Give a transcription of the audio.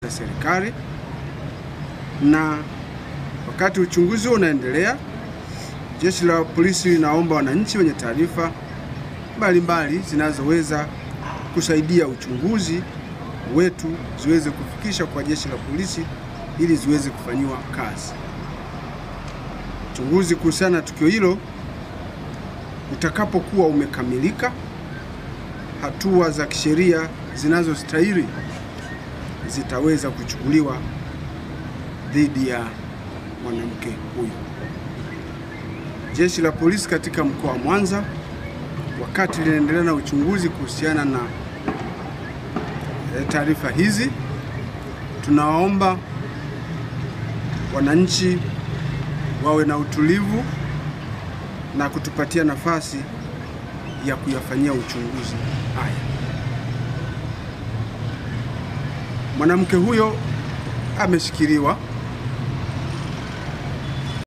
katika serikali, na wakati uchunguzi unaendelea, Jeshi la Polisi linaomba wananchi wenye taarifa mbalimbali zinazoweza kusaidia uchunguzi wetu ziweze kufikisha kwa Jeshi la Polisi ili ziweze kufanyiwa kazi. Uchunguzi kuhusiana na tukio hilo utakapokuwa umekamilika, hatua za kisheria zinazostahili zitaweza kuchukuliwa dhidi ya mwanamke huyu. Jeshi la Polisi katika mkoa wa Mwanza, wakati linaendelea na uchunguzi kuhusiana na taarifa hizi, tunawaomba wananchi wawe na utulivu na kutupatia nafasi ya kuyafanyia uchunguzi haya. Mwanamke huyo ameshikiliwa